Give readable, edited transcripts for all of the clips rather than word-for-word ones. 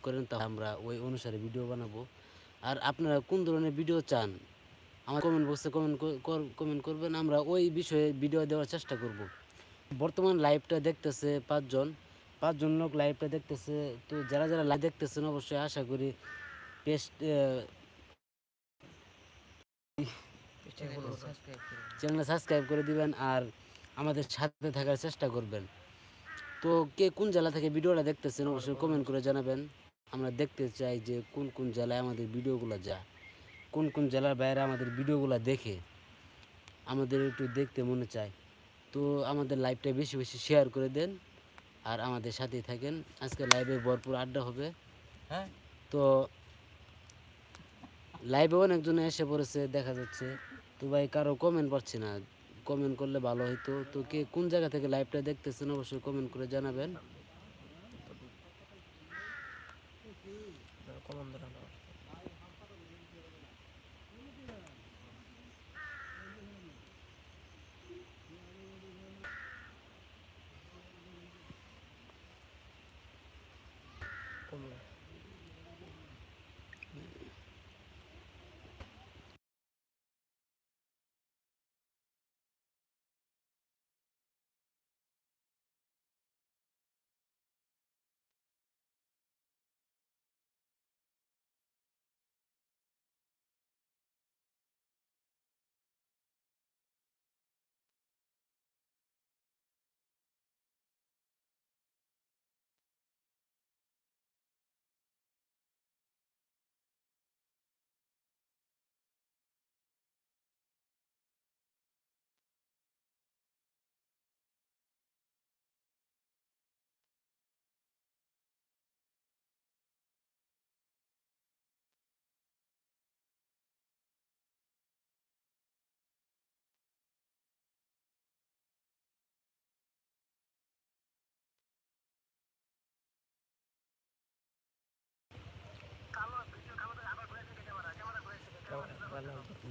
করেন তাহলে আমরা ওই অনুসারে ভিডিও বানাবো। আর আপনারা কোন ধরনের ভিডিও চান আমার কমেন্ট বক্সে কমেন্ট করবেন, আমরা ওই বিষয়ে ভিডিও দেওয়ার চেষ্টা করব। বর্তমান লাইভটা দেখতেছে পাঁচজন লোক লাইভটা দেখতেছে। তো যারা যারা লাইভ দেখতেছেন অবশ্যই আশা করি পেস্ট চ্যানেল সাবস্ক্রাইব করে দিবেন আর আমাদের সাথে থাকার চেষ্টা করবেন। তো কে কোন জেলা থেকে ভিডিওটা দেখতেছেন অবশ্যই কমেন্ট করে জানাবেন। আমরা দেখতে চাই যে কোন কোন জেলায় আমাদের ভিডিওগুলো যায়, কোন কোন জেলার বাইরে আমাদের ভিডিওগুলো দেখে আমাদের একটু দেখতে মনে চায়। তো আমাদের লাইভটা বেশি বেশি শেয়ার করে দেন আর আমাদের সাথেই থাকেন। আজকে লাইভে ভরপুর আড্ডা হবে। হ্যাঁ, তো লাইভে অনেকজনে এসে পড়েছে দেখা যাচ্ছে। তো ভাই কারো কমেন্ট পাচ্ছি না, কমেন্ট করলে ভালো হতো। তো কে কোন জায়গা থেকে লাইভটা দেখতেছেন অবশ্যই কমেন্ট করে জানাবেন।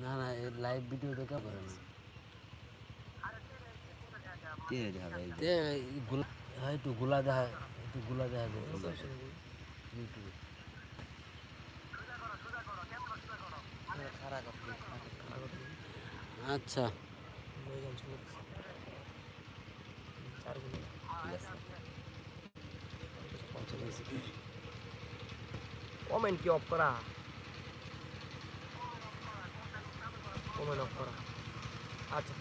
না না লাইভ ভিডিও দেখা করে না, একটু গোলা দেখা, একটু গোলা দেখা ইউটিউবে। আচ্ছা কমেন্ট কি অফ করা, কমেন্ট অফ করা। আচ্ছা,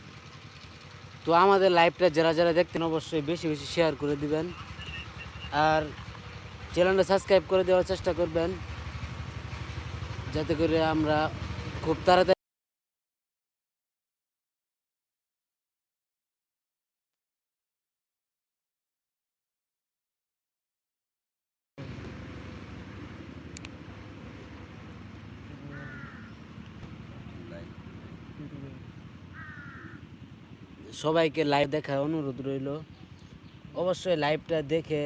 তো আমাদের লাইভটা যারা যারা দেখতেন অবশ্যই বেশি বেশি শেয়ার করে দিবেন আর চ্যানেলটা সাবস্ক্রাইব করে দেওয়ার চেষ্টা করবেন যাতে করে আমরা খুব তাড়াতাড়ি সবাইকে লাইভ দেখার অনুরোধ রইল। অবশ্যই লাইভটা দেখে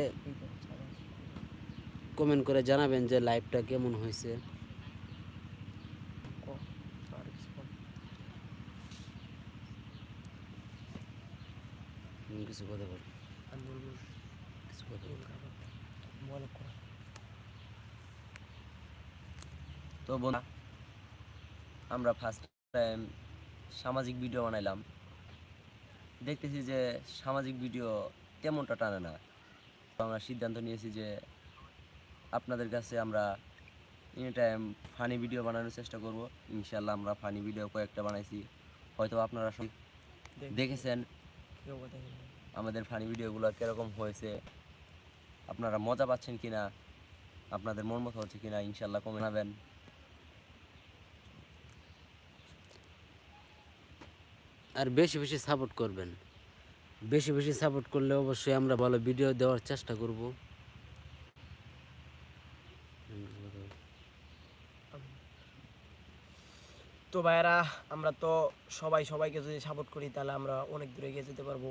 কমেন্ট করে জানাবেন যে লাইভটা কেমন হয়েছে। কিছু কথা বল, কিছু কথা বল। তো বন্ধুরা, আমরা ফার্স্ট টাইম সামাজিক ভিডিও বানাইলাম, দেখতেছি যে সামাজিক ভিডিও তেমনটা টানে না। আমরা সিদ্ধান্ত নিয়েছি যে আপনাদের কাছে আমরা এনি টাইম ফানি ভিডিও বানানোর চেষ্টা করব। ইনশাল্লাহ আমরা ফানি ভিডিও কয়েকটা বানাইছি, হয়তো আপনারা দেখেছেন আমাদের ফানি ভিডিওগুলো কীরকম হয়েছে, আপনারা মজা পাচ্ছেন কিনা, আপনাদের মন মতো হচ্ছে কিনা ইনশাল্লাহ কমে জানাবেন। আর বেশি বেশি সাপোর্ট করবেন, বেশি বেশি সাপোর্ট করলে অবশ্যই আমরা ভালো ভিডিও দেওয়ার চেষ্টা করব। তো ভাইয়েরা, আমরা তো সবাইকে যদি সাপোর্ট করি তাহলে আমরা অনেক দূরে এগিয়ে যেতে পারবো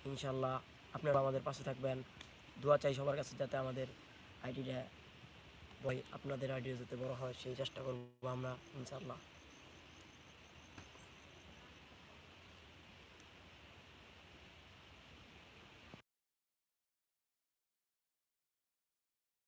ইনশাল্লাহ। আপনারা আমাদের পাশে থাকবেন, দোয়া চাই সবার কাছে যাতে আমাদের আইডিটা আপনাদের আইডিয়া যাতে বড় হয় সেই চেষ্টা করবো আমরা ইনশাল্লাহ।